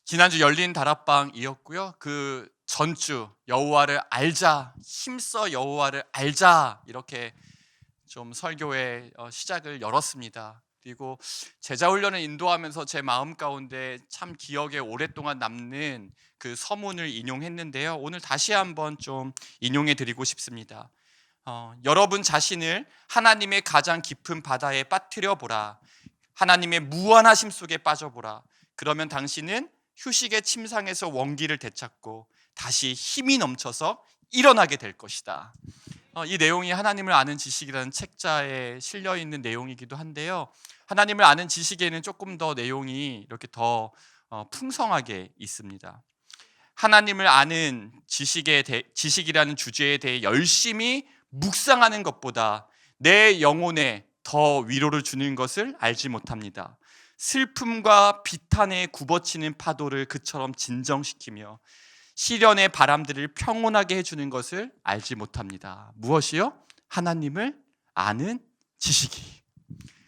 지난주 열린 다락방이었고요. 그 전주 여호와를 알자, 힘써 여호와를 알자, 이렇게 좀 설교의 시작을 열었습니다. 그리고 제자 훈련을 인도하면서 제 마음 가운데 참 기억에 오랫동안 남는 그 서문을 인용했는데요. 오늘 다시 한번 좀 인용해 드리고 싶습니다. 여러분 자신을 하나님의 가장 깊은 바다에 빠뜨려 보라. 하나님의 무한하심 속에 빠져보라. 그러면 당신은 휴식의 침상에서 원기를 되찾고 다시 힘이 넘쳐서 일어나게 될 것이다. 이 내용이 하나님을 아는 지식이라는 책자에 실려 있는 내용이기도 한데요. 하나님을 아는 지식에는 조금 더 내용이 이렇게 더 풍성하게 있습니다. 하나님을 아는 지식이라는 주제에 대해 열심히 묵상하는 것보다 내 영혼에 더 위로를 주는 것을 알지 못합니다. 슬픔과 비탄에 굽어치는 파도를 그처럼 진정시키며 시련의 바람들을 평온하게 해주는 것을 알지 못합니다. 무엇이요? 하나님을 아는 지식이.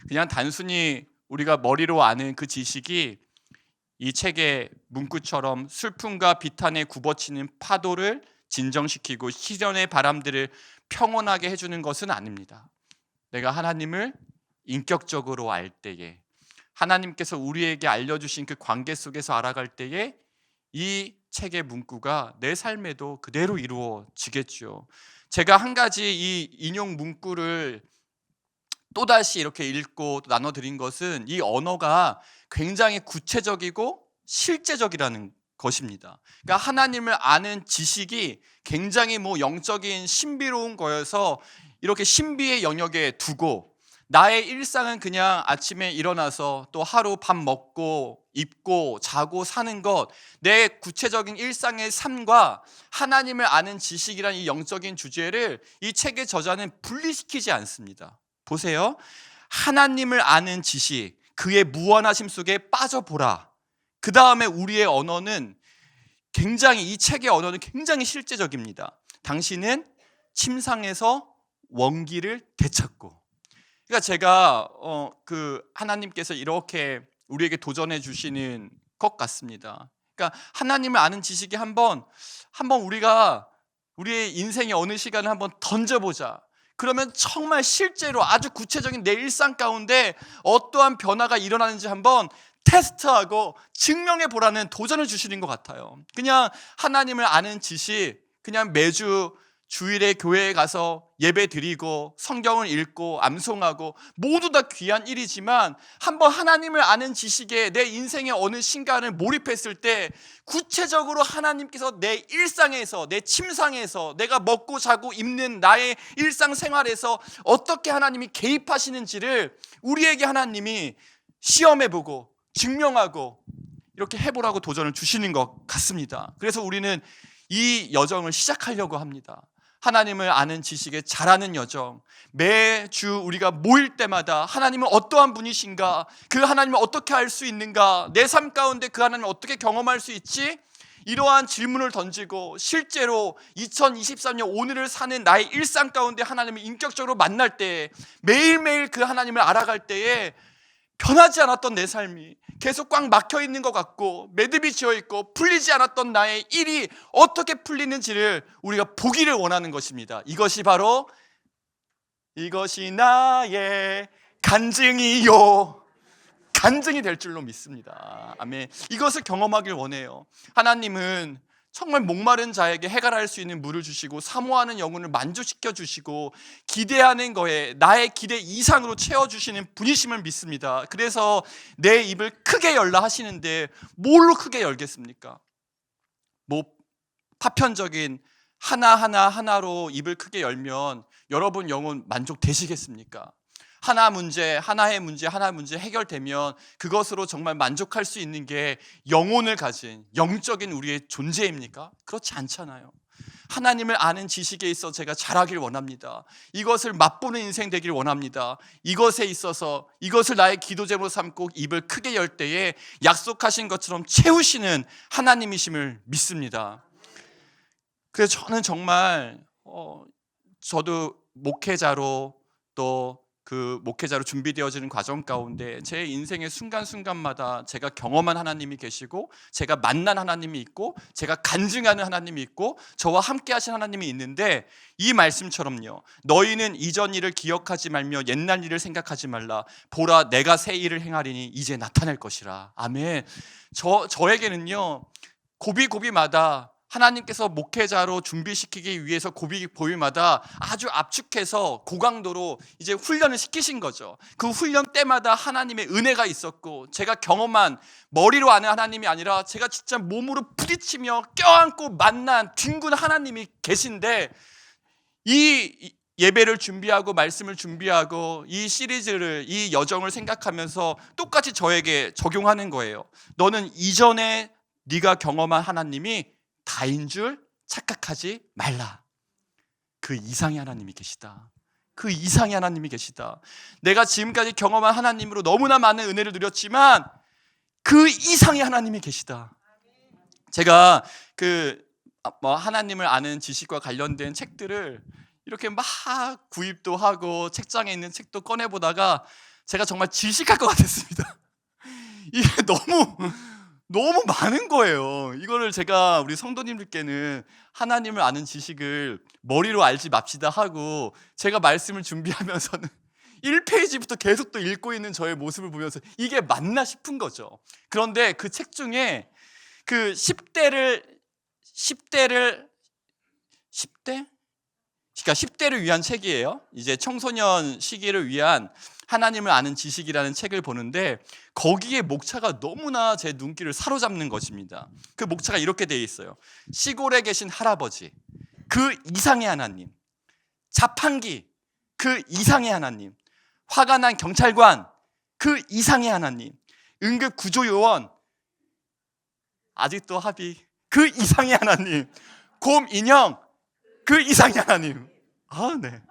그냥 단순히 우리가 머리로 아는 그 지식이 이 책의 문구처럼 슬픔과 비탄에 굽어치는 파도를 진정시키고 시련의 바람들을 평온하게 해주는 것은 아닙니다. 내가 하나님을 인격적으로 알 때에, 하나님께서 우리에게 알려주신 그 관계 속에서 알아갈 때에 이 책의 문구가 내 삶에도 그대로 이루어지겠죠. 제가 한 가지 이 인용 문구를 또다시 이렇게 읽고 나눠드린 것은 이 언어가 굉장히 구체적이고 실제적이라는 것입니다. 그러니까 하나님을 아는 지식이 굉장히 영적인 신비로운 거여서 이렇게 신비의 영역에 두고 나의 일상은 그냥 아침에 일어나서 또 하루 밥 먹고 입고 자고 사는 것, 내 구체적인 일상의 삶과 하나님을 아는 지식이라는 이 영적인 주제를 이 책의 저자는 분리시키지 않습니다. 보세요. 하나님을 아는 지식, 그의 무한하심 속에 빠져보라. 그 다음에 우리의 언어는 이 책의 언어는 굉장히 실제적입니다. 당신은 침상에서 원기를 되찾고. 그러니까 제가 하나님께서 이렇게 우리에게 도전해 주시는 것 같습니다. 그러니까 하나님을 아는 지식이 한번 우리가 우리의 인생의 어느 시간을 한번 던져보자. 그러면 정말 실제로 아주 구체적인 내 일상 가운데 어떠한 변화가 일어나는지 한번 테스트하고 증명해 보라는 도전을 주시는 것 같아요. 그냥 하나님을 아는 지식, 그냥 매주 주일에 교회에 가서 예배 드리고 성경을 읽고 암송하고 모두 다 귀한 일이지만 한번 하나님을 아는 지식에 내 인생의 어느 순간을 몰입했을 때 구체적으로 하나님께서 내 일상에서, 내 침상에서, 내가 먹고 자고 입는 나의 일상생활에서 어떻게 하나님이 개입하시는지를 우리에게 하나님이 시험해보고 증명하고 이렇게 해보라고 도전을 주시는 것 같습니다. 그래서 우리는 이 여정을 시작하려고 합니다. 하나님을 아는 지식에 자라는 여정, 매주 우리가 모일 때마다 하나님은 어떠한 분이신가, 그 하나님을 어떻게 알 수 있는가, 내 삶 가운데 그 하나님을 어떻게 경험할 수 있지? 이러한 질문을 던지고 실제로 2023년 오늘을 사는 나의 일상 가운데 하나님을 인격적으로 만날 때, 매일매일 그 하나님을 알아갈 때에 변하지 않았던 내 삶이 계속 꽉 막혀 있는 것 같고 매듭이 지어 있고 풀리지 않았던 나의 일이 어떻게 풀리는지를 우리가 보기를 원하는 것입니다. 이것이 바로 이것이 나의 간증이요, 간증이 될 줄로 믿습니다. 아멘. 이것을 경험하길 원해요. 하나님은 정말 목마른 자에게 해갈할 수 있는 물을 주시고 사모하는 영혼을 만족시켜 주시고 기대하는 거에 나의 기대 이상으로 채워주시는 분이심을 믿습니다. 그래서 내 입을 크게 열라 하시는데 뭘로 크게 열겠습니까? 파편적인 하나로 입을 크게 열면 여러분 영혼 만족되시겠습니까? 하나의 문제 해결되면 그것으로 정말 만족할 수 있는 게 영혼을 가진 영적인 우리의 존재입니까? 그렇지 않잖아요. 하나님을 아는 지식에 있어 제가 자라길 원합니다. 이것을 맛보는 인생 되길 원합니다. 이것에 있어서 이것을 나의 기도 제목으로 삼고 입을 크게 열 때에 약속하신 것처럼 채우시는 하나님이심을 믿습니다. 그래서 저는 정말 저도 목회자로 또 그 목회자로 준비되어지는 과정 가운데 제 인생의 순간순간마다 제가 경험한 하나님이 계시고, 제가 만난 하나님이 있고, 제가 간증하는 하나님이 있고, 저와 함께 하신 하나님이 있는데, 이 말씀처럼요, 너희는 이전 일을 기억하지 말며 옛날 일을 생각하지 말라. 보라, 내가 새 일을 행하리니 이제 나타날 것이라. 아멘. 저에게는요, 고비고비마다 하나님께서 목회자로 준비시키기 위해서 고비고비마다 아주 압축해서 고강도로 이제 훈련을 시키신 거죠. 그 훈련 때마다 하나님의 은혜가 있었고, 제가 경험한, 머리로 아는 하나님이 아니라 제가 진짜 몸으로 부딪히며 껴안고 만난 뒹군 하나님이 계신데, 이 예배를 준비하고 말씀을 준비하고 이 시리즈를, 이 여정을 생각하면서 똑같이 저에게 적용하는 거예요. 너는 이전에 네가 경험한 하나님이 다인 줄 착각하지 말라. 그 이상의 하나님이 계시다. 그 이상의 하나님이 계시다. 내가 지금까지 경험한 하나님으로 너무나 많은 은혜를 누렸지만 그 이상의 하나님이 계시다. 제가 하나님을 아는 지식과 관련된 책들을 이렇게 막 구입도 하고 책장에 있는 책도 꺼내보다가 제가 정말 질식할 것 같았습니다. 이게 너무 많은 거예요. 이거를 제가 우리 성도님들께는 하나님을 아는 지식을 머리로 알지 맙시다 하고, 제가 말씀을 준비하면서는 1페이지부터 계속 또 읽고 있는 저의 모습을 보면서 이게 맞나 싶은 거죠. 그런데 그 책 중에 그 10대를 그러니까 10대를 위한 책이에요. 이제 청소년 시기를 위한 하나님을 아는 지식이라는 책을 보는데, 거기에 목차가 너무나 제 눈길을 사로잡는 것입니다. 그 목차가 이렇게 되어 있어요. 시골에 계신 할아버지, 그 이상의 하나님. 자판기, 그 이상의 하나님. 화가 난 경찰관, 그 이상의 하나님. 응급구조요원, 아직도 합의, 그 이상의 하나님. 곰 인형, 그 이상의 하나님. 네.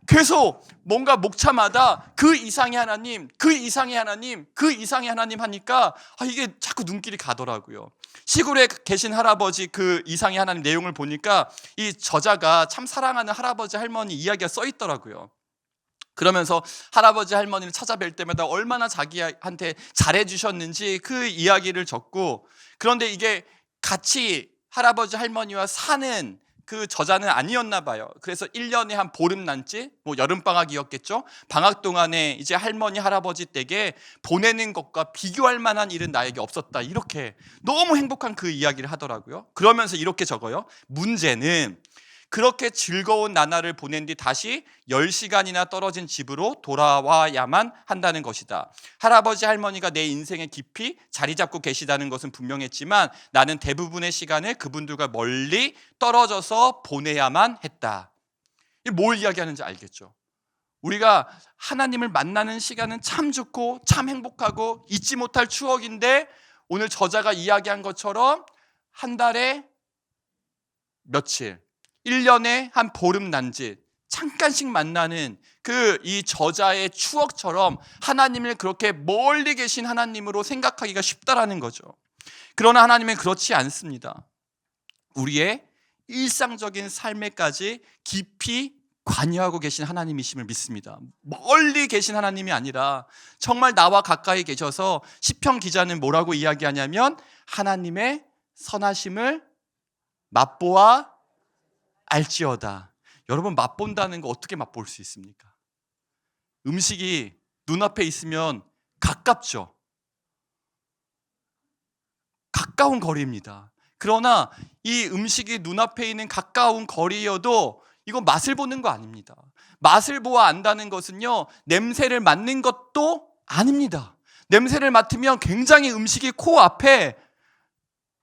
그래서 뭔가 목차마다 그 이상의 하나님, 그 이상의 하나님, 그 이상의 하나님 하니까 이게 자꾸 눈길이 가더라고요. 시골에 계신 할아버지, 그 이상의 하나님 내용을 보니까 이 저자가 참 사랑하는 할아버지 할머니 이야기가 써 있더라고요. 그러면서 할아버지 할머니를 찾아뵐 때마다 얼마나 자기한테 잘해주셨는지 그 이야기를 적고, 그런데 이게 같이 할아버지 할머니와 사는 그 저자는 아니었나 봐요. 그래서 1년에 한 보름난치, 여름방학이었겠죠. 방학 동안에 이제 할머니 할아버지 댁에 보내는 것과 비교할 만한 일은 나에게 없었다. 이렇게 너무 행복한 그 이야기를 하더라고요. 그러면서 이렇게 적어요. 문제는 그렇게 즐거운 나날을 보낸 뒤 다시 10시간이나 떨어진 집으로 돌아와야만 한다는 것이다. 할아버지 할머니가 내 인생에 깊이 자리 잡고 계시다는 것은 분명했지만 나는 대부분의 시간을 그분들과 멀리 떨어져서 보내야만 했다. 이게 뭘 이야기하는지 알겠죠? 우리가 하나님을 만나는 시간은 참 좋고 참 행복하고 잊지 못할 추억인데, 오늘 저자가 이야기한 것처럼 한 달에 며칠, 1년에 한 보름 난짓, 잠깐씩 만나는 이 저자의 추억처럼 하나님을 그렇게 멀리 계신 하나님으로 생각하기가 쉽다라는 거죠. 그러나 하나님은 그렇지 않습니다. 우리의 일상적인 삶에까지 깊이 관여하고 계신 하나님이심을 믿습니다. 멀리 계신 하나님이 아니라 정말 나와 가까이 계셔서, 시편 기자는 뭐라고 이야기하냐면 하나님의 선하심을 맛보아 알지어다. 여러분, 맛본다는 거 어떻게 맛볼 수 있습니까? 음식이 눈앞에 있으면 가깝죠. 가까운 거리입니다. 그러나 이 음식이 눈앞에 있는 가까운 거리여도 이건 맛을 보는 거 아닙니다. 맛을 보아 안다는 것은요, 냄새를 맡는 것도 아닙니다. 냄새를 맡으면 굉장히 음식이 코앞에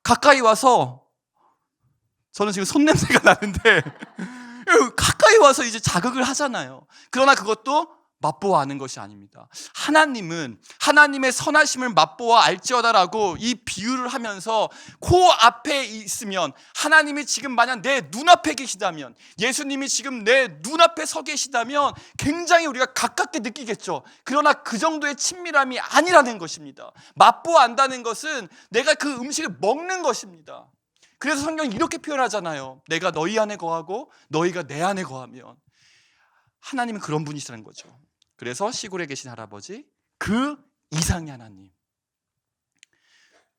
가까이 와서, 저는 지금 손냄새가 나는데 가까이 와서 이제 자극을 하잖아요. 그러나 그것도 맛보아 아는 것이 아닙니다. 하나님은 하나님의 선하심을 맛보아 알지어다라고 이 비유를 하면서 코앞에 있으면, 하나님이 지금 만약 내 눈앞에 계시다면, 예수님이 지금 내 눈앞에 서 계시다면 굉장히 우리가 가깝게 느끼겠죠. 그러나 그 정도의 친밀함이 아니라는 것입니다. 맛보아 안다는 것은 내가 그 음식을 먹는 것입니다. 그래서 성경이 이렇게 표현하잖아요. 내가 너희 안에 거하고 너희가 내 안에 거하면. 하나님은 그런 분이시라는 거죠. 그래서 시골에 계신 할아버지, 그 이상의 하나님.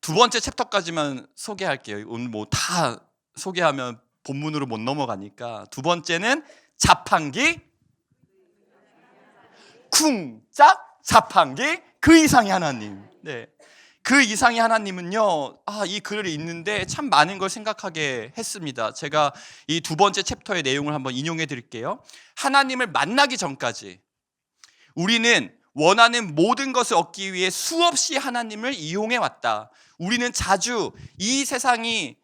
두 번째 챕터까지만 소개할게요. 오늘 뭐 다 소개하면 본문으로 못 넘어가니까. 두 번째는 자판기, 쿵짝 자판기, 그 이상의 하나님. 네. 그 이상의 하나님은요, 이 글을 읽는데 참 많은 걸 생각하게 했습니다. 제가 이 두 번째 챕터의 내용을 한번 인용해 드릴게요. 하나님을 만나기 전까지 우리는 원하는 모든 것을 얻기 위해 수없이 하나님을 이용해 왔다. 우리는 자주 이 세상에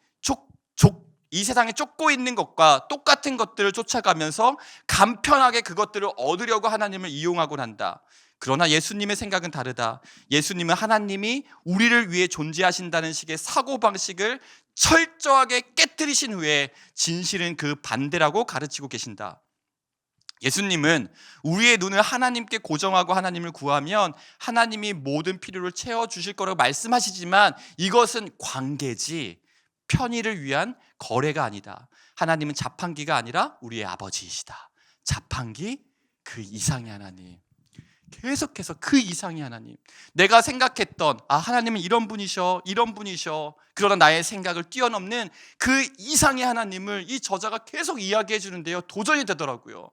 쫓고 있는 것과 똑같은 것들을 쫓아가면서 간편하게 그것들을 얻으려고 하나님을 이용하곤 한다. 그러나 예수님의 생각은 다르다. 예수님은 하나님이 우리를 위해 존재하신다는 식의 사고방식을 철저하게 깨뜨리신 후에 진실은 그 반대라고 가르치고 계신다. 예수님은 우리의 눈을 하나님께 고정하고 하나님을 구하면 하나님이 모든 필요를 채워주실 거라고 말씀하시지만 이것은 관계지 편의를 위한 거래가 아니다. 하나님은 자판기가 아니라 우리의 아버지이시다. 자판기, 그 이상의 하나님. 계속해서 그 이상의 하나님. 내가 생각했던 하나님은 이런 분이셔, 이런 분이셔. 그러나 나의 생각을 뛰어넘는 그 이상의 하나님을 이 저자가 계속 이야기해 주는데요, 도전이 되더라고요.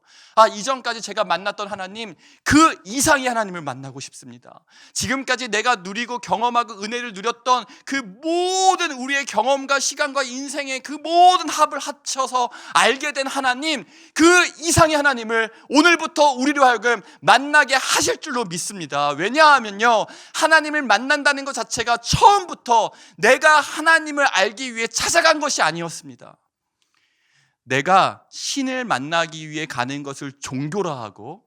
이전까지 제가 만났던 하나님, 그 이상의 하나님을 만나고 싶습니다. 지금까지 내가 누리고 경험하고 은혜를 누렸던 그 모든 우리의 경험과 시간과 인생의 그 모든 합을 합쳐서 알게 된 하나님, 그 이상의 하나님을 오늘부터 우리로 하여금 만나게 하실 줄로 믿습니다. 왜냐하면요, 하나님을 만난다는 것 자체가 처음부터 내가 하나님을 알기 위해 찾아간 것이 아니었습니다. 내가 신을 만나기 위해 가는 것을 종교라 하고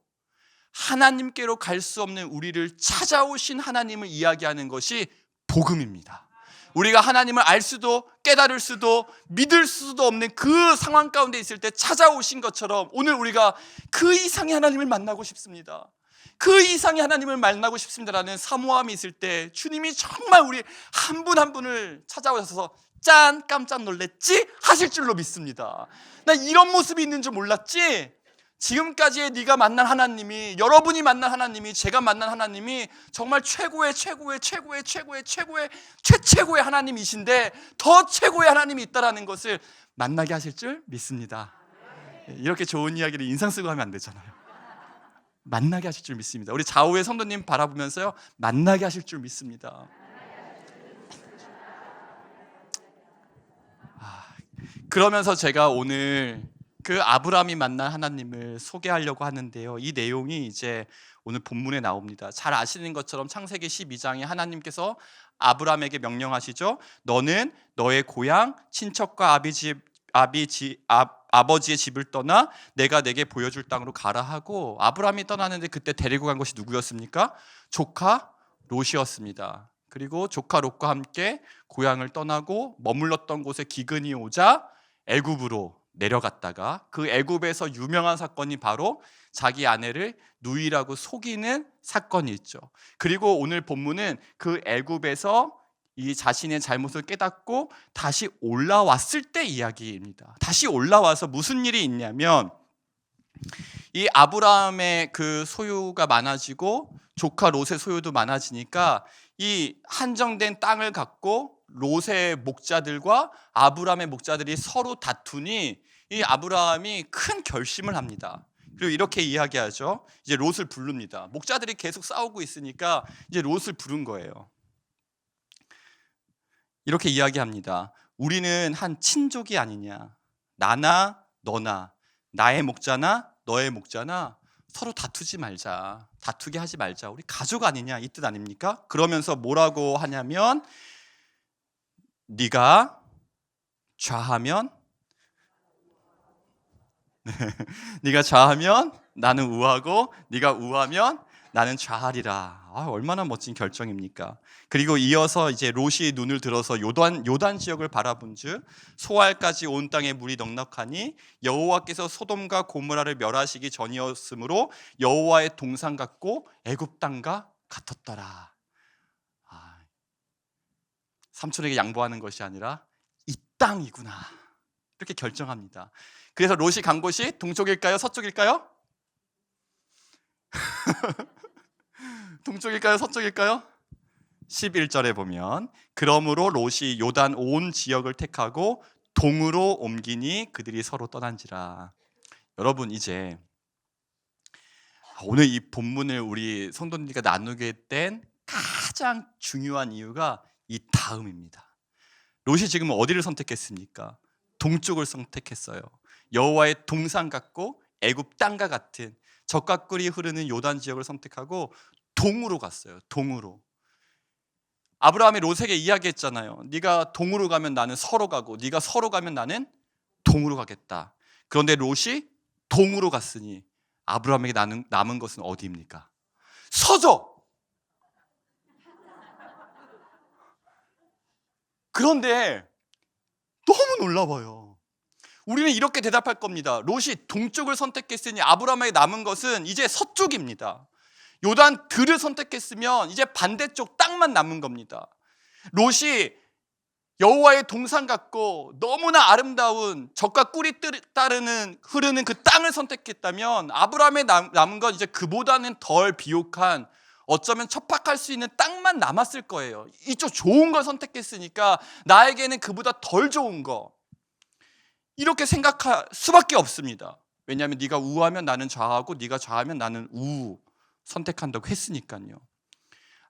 하나님께로 갈 수 없는 우리를 찾아오신 하나님을 이야기하는 것이 복음입니다. 우리가 하나님을 알 수도 깨달을 수도 믿을 수도 없는 그 상황 가운데 있을 때 찾아오신 것처럼 오늘 우리가 그 이상의 하나님을 만나고 싶습니다. 그 이상의 하나님을 만나고 싶습니다라는 사모함이 있을 때 주님이 정말 우리 한 분 한 분을 찾아오셔서 짠, 깜짝 놀랬지? 하실 줄로 믿습니다. 나 이런 모습이 있는 줄 몰랐지? 지금까지의 네가 만난 하나님이, 여러분이 만난 하나님이, 제가 만난 하나님이 정말 최고의 최고의 하나님이신데 더 최고의 하나님이 있다는 것을 만나게 하실 줄 믿습니다. 이렇게 좋은 이야기를 인상 쓰고 하면 안 되잖아요. 만나게 하실 줄 믿습니다. 우리 좌우의 성도님 바라보면서요, 만나게 하실 줄 믿습니다. 그러면서 제가 오늘 그 아브라함이 만난 하나님을 소개하려고 하는데요, 이 내용이 이제 오늘 본문에 나옵니다. 잘 아시는 것처럼 창세기 12장에 하나님께서 아브라함에게 명령하시죠. 너는 너의 고향, 친척과 아버지의 집을 떠나 내가 내게 보여줄 땅으로 가라 하고, 아브라함이 떠나는데 그때 데리고 간 것이 누구였습니까? 조카 롯이었습니다. 그리고 조카 롯과 함께 고향을 떠나고 머물렀던 곳에 기근이 오자 애굽으로 내려갔다가, 그 애굽에서 유명한 사건이 바로 자기 아내를 누이라고 속이는 사건이 있죠. 그리고 오늘 본문은 그 애굽에서 이 자신의 잘못을 깨닫고 다시 올라왔을 때 이야기입니다. 다시 올라와서 무슨 일이 있냐면, 이 아브라함의 그 소유가 많아지고 조카 롯의 소유도 많아지니까 이 한정된 땅을 갖고 롯의 목자들과 아브라함의 목자들이 서로 다투니 이 아브라함이 큰 결심을 합니다. 그리고 이렇게 이야기하죠. 이제 롯을 부릅니다. 목자들이 계속 싸우고 있으니까 이제 롯을 부른 거예요. 이렇게 이야기합니다. 우리는 한 친족이 아니냐. 나나 너나, 나의 목자나 너의 목자나 서로 다투지 말자. 다투게 하지 말자. 우리 가족 아니냐, 이 뜻 아닙니까? 그러면서 뭐라고 하냐면, 네가 좌하면 네가 좌하면 나는 우하고 네가 우하면 나는 좌하리라. 얼마나 멋진 결정입니까? 그리고 이어서 이제 롯이 눈을 들어서 요단 지역을 바라본즉 소알까지 온 땅에 물이 넉넉하니 여호와께서 소돔과 고모라를 멸하시기 전이었으므로 여호와의 동산 같고 애굽 땅과 같았더라. 삼촌에게 양보하는 것이 아니라 이 땅이구나, 이렇게 결정합니다. 그래서 롯이 간 곳이 동쪽일까요, 서쪽일까요? 동쪽일까요? 서쪽일까요? 11절에 보면 그러므로 롯이 요단 온 지역을 택하고 동으로 옮기니 그들이 서로 떠난지라. 여러분, 이제 오늘 이 본문을 우리 성도님들과 나누게 된 가장 중요한 이유가 이 다음입니다. 롯이 지금 어디를 선택했습니까? 동쪽을 선택했어요. 여호와의 동산 같고 애굽 땅과 같은 적과 꿀이 흐르는 요단 지역을 선택하고 동으로 갔어요. 동으로. 아브라함이 롯에게 이야기했잖아요. 네가 동으로 가면 나는 서로 가고 네가 서로 가면 나는 동으로 가겠다. 그런데 롯이 동으로 갔으니 아브라함에게 남은 것은 어디입니까? 서쪽. 그런데 너무 놀라워요. 우리는 이렇게 대답할 겁니다. 롯이 동쪽을 선택했으니 아브라함에게 남은 것은 이제 서쪽입니다. 요단 들을 선택했으면 이제 반대쪽 땅만 남은 겁니다. 롯이 여호와의 동산 같고 너무나 아름다운 적과 꿀이 흐르는 그 땅을 선택했다면 아브라함에 남은 건 이제 그보다는 덜 비옥한, 어쩌면 척박할 수 있는 땅만 남았을 거예요. 이쪽 좋은 걸 선택했으니까 나에게는 그보다 덜 좋은 거, 이렇게 생각할 수밖에 없습니다. 왜냐하면 네가 우하면 나는 좌하고 네가 좌하면 나는 우 선택한다고 했으니까요.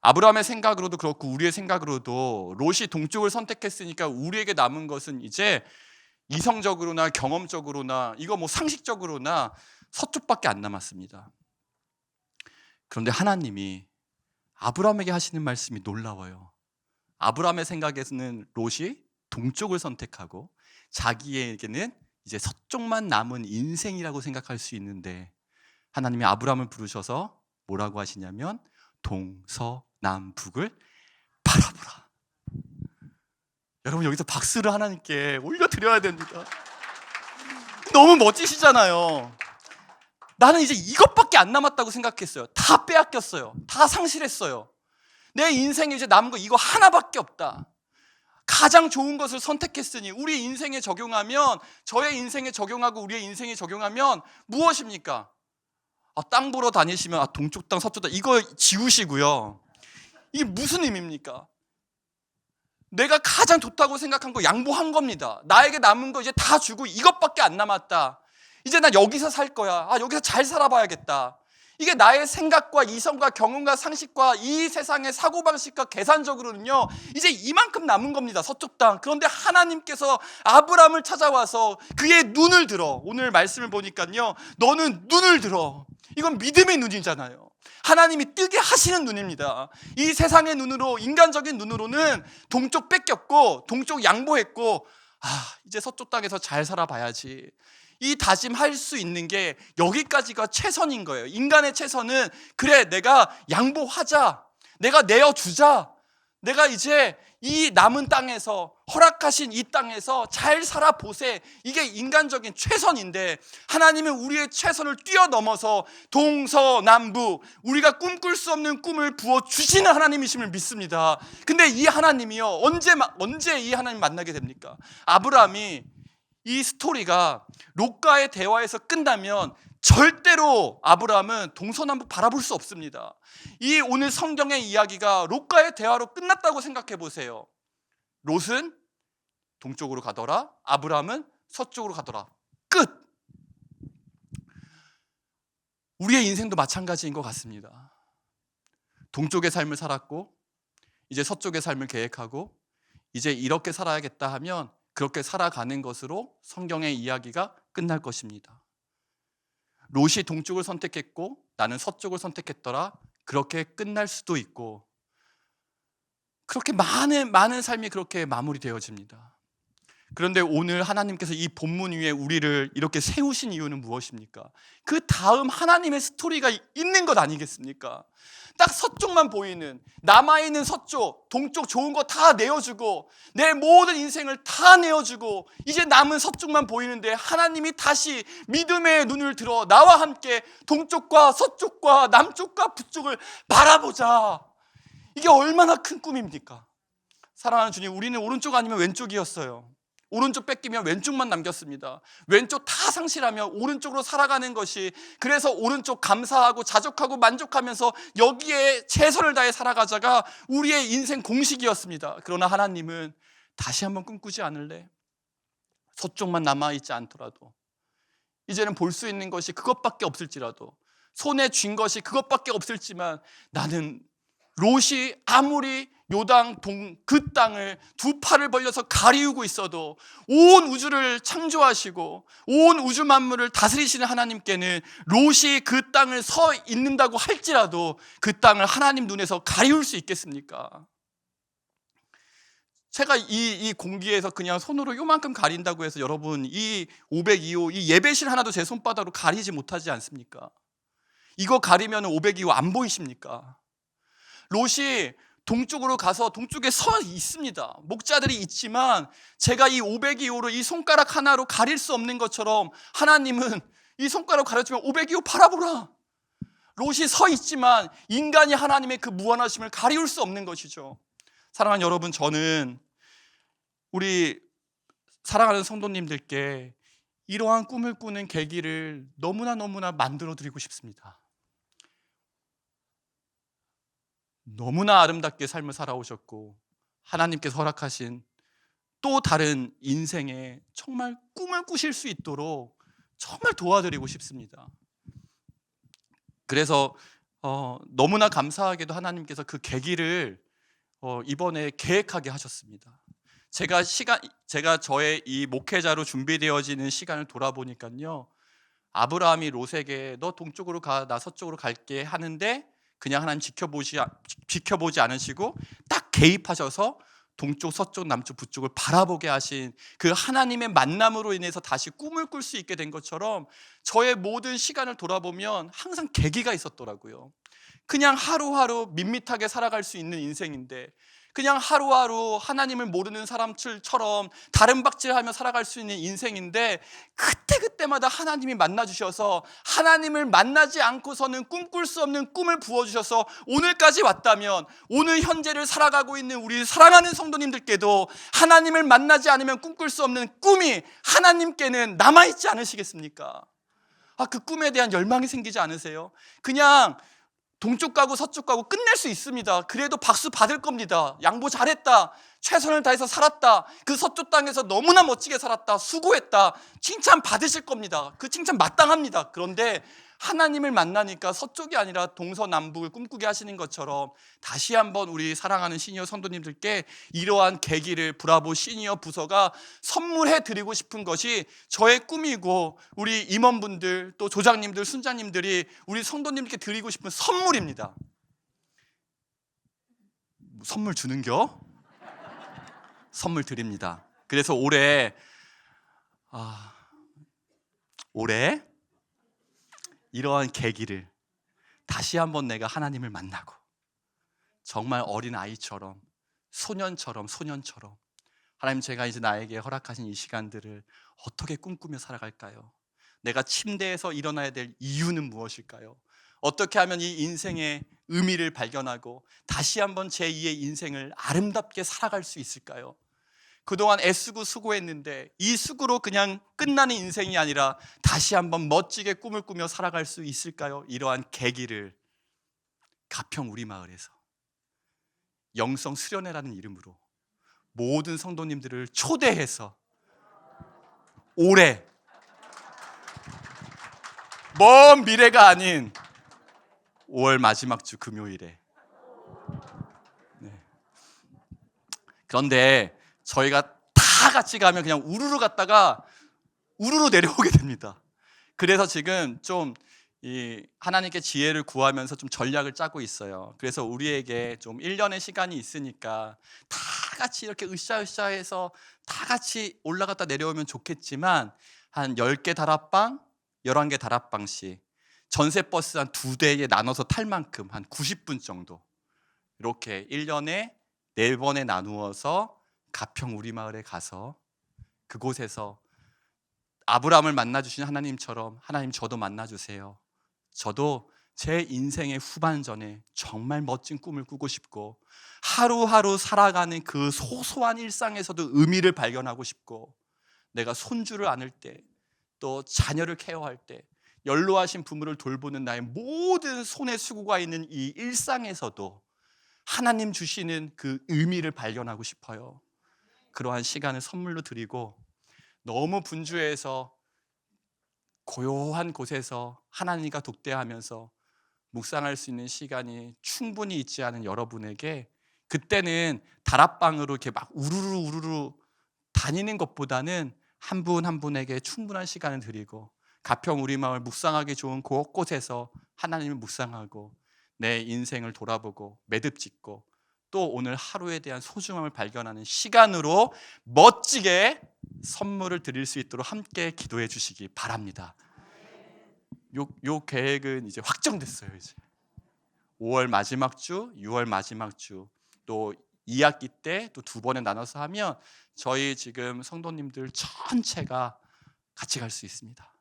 아브라함의 생각으로도 그렇고 우리의 생각으로도 롯이 동쪽을 선택했으니까 우리에게 남은 것은 이제 이성적으로나 경험적으로나 이거 뭐 상식적으로나 서쪽밖에 안 남았습니다. 그런데 하나님이 아브라함에게 하시는 말씀이 놀라워요. 아브라함의 생각에서는 롯이 동쪽을 선택하고 자기에게는 이제 서쪽만 남은 인생이라고 생각할 수 있는데 하나님이 아브라함을 부르셔서 뭐라고 하시냐면 동서남북을 바라보라. 여러분, 여기서 박수를 하나님께 올려드려야 됩니다. 너무 멋지시잖아요. 나는 이제 이것밖에 안 남았다고 생각했어요. 다 빼앗겼어요. 다 상실했어요. 내 인생에 이제 남은 거 이거 하나밖에 없다. 가장 좋은 것을 선택했으니 우리 인생에 적용하면, 저의 인생에 적용하고 우리의 인생에 적용하면 무엇입니까? 땅 보러 다니시면 동쪽 땅 서쪽 땅 이거 지우시고요. 이게 무슨 의미입니까? 내가 가장 좋다고 생각한 거 양보한 겁니다. 나에게 남은 거 이제 다 주고 이것밖에 안 남았다. 이제 난 여기서 살 거야. 여기서 잘 살아봐야겠다. 이게 나의 생각과 이성과 경험과 상식과 이 세상의 사고방식과 계산적으로는요 이제 이만큼 남은 겁니다. 서쪽 땅. 그런데 하나님께서 아브라함을 찾아와서 그의 눈을 들어, 오늘 말씀을 보니까요 너는 눈을 들어. 이건 믿음의 눈이잖아요. 하나님이 뜨게 하시는 눈입니다. 이 세상의 눈으로, 인간적인 눈으로는 동쪽 뺏겼고 동쪽 양보했고 이제 서쪽 땅에서 잘 살아봐야지, 이 다짐할 수 있는 게 여기까지가 최선인 거예요. 인간의 최선은 그래 내가 양보하자, 내가 내어주자, 내가 이제 이 남은 땅에서, 허락하신 이 땅에서 잘 살아보세, 이게 인간적인 최선인데 하나님은 우리의 최선을 뛰어넘어서 동서남북 우리가 꿈꿀 수 없는 꿈을 부어주시는 하나님이심을 믿습니다. 근데 이 하나님이요 언제 이 하나님 만나게 됩니까? 아브라함이 이 스토리가 롯과의 대화에서 끝나면 절대로 아브라함은 동서남북 바라볼 수 없습니다. 이 오늘 성경의 이야기가 롯과의 대화로 끝났다고 생각해 보세요. 롯은 동쪽으로 가더라, 아브라함은 서쪽으로 가더라. 끝. 우리의 인생도 마찬가지인 것 같습니다. 동쪽의 삶을 살았고 이제 서쪽의 삶을 계획하고 이제 이렇게 살아야겠다 하면 그렇게 살아가는 것으로 성경의 이야기가 끝날 것입니다. 롯이 동쪽을 선택했고 나는 서쪽을 선택했더라, 그렇게 끝날 수도 있고, 그렇게 많은 삶이 그렇게 마무리되어집니다. 그런데 오늘 하나님께서 이 본문 위에 우리를 이렇게 세우신 이유는 무엇입니까? 그 다음 하나님의 스토리가 있는 것 아니겠습니까? 딱 서쪽만 보이는, 남아있는 서쪽, 동쪽 좋은 거 다 내어주고 내 모든 인생을 다 내어주고 이제 남은 서쪽만 보이는데 하나님이 다시 믿음의 눈을 들어 나와 함께 동쪽과 서쪽과 남쪽과 북쪽을 바라보자. 이게 얼마나 큰 꿈입니까? 사랑하는 주님, 우리는 오른쪽 아니면 왼쪽이었어요. 오른쪽 뺏기면 왼쪽만 남겼습니다. 왼쪽 다 상실하며 오른쪽으로 살아가는 것이, 그래서 오른쪽 감사하고 자족하고 만족하면서 여기에 최선을 다해 살아가자가 우리의 인생 공식이었습니다. 그러나 하나님은 다시 한번 꿈꾸지 않을래? 서쪽만 남아있지 않더라도, 이제는 볼 수 있는 것이 그것밖에 없을지라도, 손에 쥔 것이 그것밖에 없을지만, 나는 롯이 아무리 요당 그 땅을 두 팔을 벌려서 가리우고 있어도 온 우주를 창조하시고 온 우주 만물을 다스리시는 하나님께는 롯이 그 땅을 서 있는다고 할지라도 그 땅을 하나님 눈에서 가리울 수 있겠습니까? 제가 이 공기에서 그냥 손으로 요만큼 가린다고 해서 여러분, 이 502호 이 예배실 하나도 제 손바닥으로 가리지 못하지 않습니까? 이거 가리면 502호 안 보이십니까? 롯이 동쪽으로 가서 동쪽에 서 있습니다. 목자들이 있지만 제가 이 502호로 이 손가락 하나로 가릴 수 없는 것처럼 하나님은 이 손가락 가려주면 502호 바라보라. 롯이 서 있지만 인간이 하나님의 그 무한하심을 가리울 수 없는 것이죠. 사랑하는 여러분, 저는 우리 사랑하는 성도님들께 이러한 꿈을 꾸는 계기를 너무나 만들어 드리고 싶습니다. 너무나 아름답게 삶을 살아오셨고 하나님께서 허락하신 또 다른 인생에 정말 꿈을 꾸실 수 있도록 정말 도와드리고 싶습니다. 그래서 너무나 감사하게도 하나님께서 그 계기를 이번에 계획하게 하셨습니다. 제가 저의 이 목회자로 준비되어지는 시간을 돌아보니까요, 아브라함이 롯에게 너 동쪽으로 가, 나 서쪽으로 갈게 하는데 그냥 하나님 지켜보지 않으시고 딱 개입하셔서 동쪽, 서쪽, 남쪽, 북쪽을 바라보게 하신 그 하나님의 만남으로 인해서 다시 꿈을 꿀 수 있게 된 것처럼 저의 모든 시간을 돌아보면 항상 계기가 있었더라고요. 그냥 하루하루 밋밋하게 살아갈 수 있는 인생인데, 그냥 하루하루 하나님을 모르는 사람들처럼 다른박질하며 살아갈 수 있는 인생인데, 그때마다 하나님이 만나주셔서 하나님을 만나지 않고서는 꿈꿀 수 없는 꿈을 부어주셔서 오늘까지 왔다면, 오늘 현재를 살아가고 있는 우리 사랑하는 성도님들께도 하나님을 만나지 않으면 꿈꿀 수 없는 꿈이 하나님께는 남아있지 않으시겠습니까? 그 꿈에 대한 열망이 생기지 않으세요? 그냥 동쪽 가고 서쪽 가고 끝낼 수 있습니다. 그래도 박수 받을 겁니다. 양보 잘했다, 최선을 다해서 살았다, 그 서쪽 땅에서 너무나 멋지게 살았다, 수고했다, 칭찬 받으실 겁니다. 그 칭찬 마땅합니다. 그런데 하나님을 만나니까 서쪽이 아니라 동서남북을 꿈꾸게 하시는 것처럼 다시 한번 우리 사랑하는 시니어 성도님들께 이러한 계기를 브라보 시니어 부서가 선물해 드리고 싶은 것이 저의 꿈이고, 우리 임원분들 또 조장님들, 순장님들이 우리 성도님들께 드리고 싶은 선물입니다. 선물 주는겨? 선물 드립니다. 그래서 올해 이러한 계기를 다시 한번 내가 하나님을 만나고 정말 어린 아이처럼 소년처럼 하나님, 제가 이제 나에게 허락하신 이 시간들을 어떻게 꿈꾸며 살아갈까요? 내가 침대에서 일어나야 될 이유는 무엇일까요? 어떻게 하면 이 인생의 의미를 발견하고 다시 한번 제2의 인생을 아름답게 살아갈 수 있을까요? 그동안 애쓰고 수고했는데 이 수고로 그냥 끝나는 인생이 아니라 다시 한번 멋지게 꿈을 꾸며 살아갈 수 있을까요? 이러한 계기를 가평 우리마을에서 영성 수련회라는 이름으로 모든 성도님들을 초대해서 올해, 먼 미래가 아닌 5월 마지막 주 금요일에, 그런데 저희가 다 같이 가면 그냥 우르르 갔다가 우르르 내려오게 됩니다. 그래서 지금 좀 하나님께 지혜를 구하면서 좀 전략을 짜고 있어요. 그래서 우리에게 좀 1년의 시간이 있으니까 다 같이 이렇게 으쌰으쌰해서 다 같이 올라갔다 내려오면 좋겠지만, 한 10개 다락방, 11개 다락방씩 전세버스 한 2대에 나눠서 탈 만큼 한 90분 정도, 이렇게 1년에 4번에 나누어서 가평 우리마을에 가서 그곳에서 아브라함을 만나주신 하나님처럼, 하나님 저도 만나주세요, 저도 제 인생의 후반전에 정말 멋진 꿈을 꾸고 싶고 하루하루 살아가는 그 소소한 일상에서도 의미를 발견하고 싶고 내가 손주를 안을 때, 또 자녀를 케어할 때, 연로하신 부모를 돌보는 나의 모든 손의 수고가 있는 이 일상에서도 하나님 주시는 그 의미를 발견하고 싶어요. 그러한 시간을 선물로 드리고, 너무 분주해서 고요한 곳에서 하나님과 독대하면서 묵상할 수 있는 시간이 충분히 있지 않은 여러분에게, 그때는 다락방으로 이렇게 막 우르르 다니는 것보다는 한 분 한 분에게 충분한 시간을 드리고, 가평 우리마을 묵상하기 좋은 곳곳에서 하나님을 묵상하고, 내 인생을 돌아보고 매듭짓고, 또 오늘 하루에 대한 소중함을 발견하는 시간으로 멋지게 선물을 드릴 수 있도록 함께 기도해 주시기 바랍니다. 요 계획은 이제 확정됐어요. 이제 5월 마지막 주, 6월 마지막 주, 또 2학기 때 또 두 번에 나눠서 하면 저희 지금 성도님들 전체가 같이 갈 수 있습니다.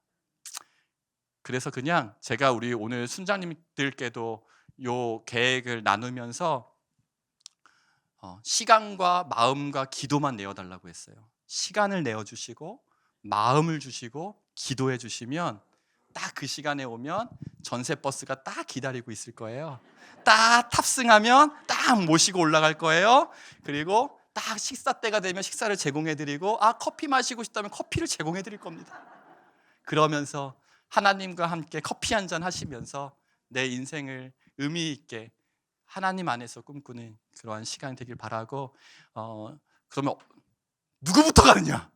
그래서 그냥 제가 우리 오늘 순장님들께도 요 계획을 나누면서 시간과 마음과 기도만 내어달라고 했어요. 시간을 내어주시고 마음을 주시고 기도해 주시면 딱 그 시간에 오면 전세버스가 딱 기다리고 있을 거예요. 딱 탑승하면 딱 모시고 올라갈 거예요. 그리고 딱 식사 때가 되면 식사를 제공해 드리고, 커피 마시고 싶다면 커피를 제공해 드릴 겁니다. 그러면서 하나님과 함께 커피 한잔 하시면서 내 인생을 의미 있게 하나님 안에서 꿈꾸는 그러한 시간이 되길 바라고, 그러면 누구부터 가느냐?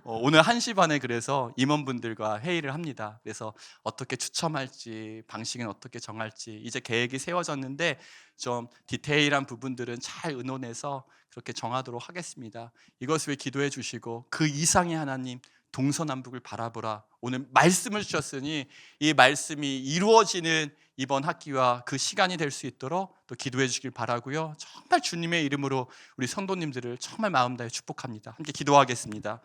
오늘 1시 반에 그래서 임원분들과 회의를 합니다. 그래서 어떻게 추첨할지, 방식은 어떻게 정할지 이제 계획이 세워졌는데, 좀 디테일한 부분들은 잘 의논해서 그렇게 정하도록 하겠습니다. 이것을 위해 기도해 주시고, 그 이상의 하나님 동서남북을 바라보라, 오늘 말씀을 주셨으니 이 말씀이 이루어지는 이번 학기와 그 시간이 될 수 있도록 또 기도해 주길 바라고요. 정말 주님의 이름으로 우리 성도님들을 정말 마음 다해 축복합니다. 함께 기도하겠습니다.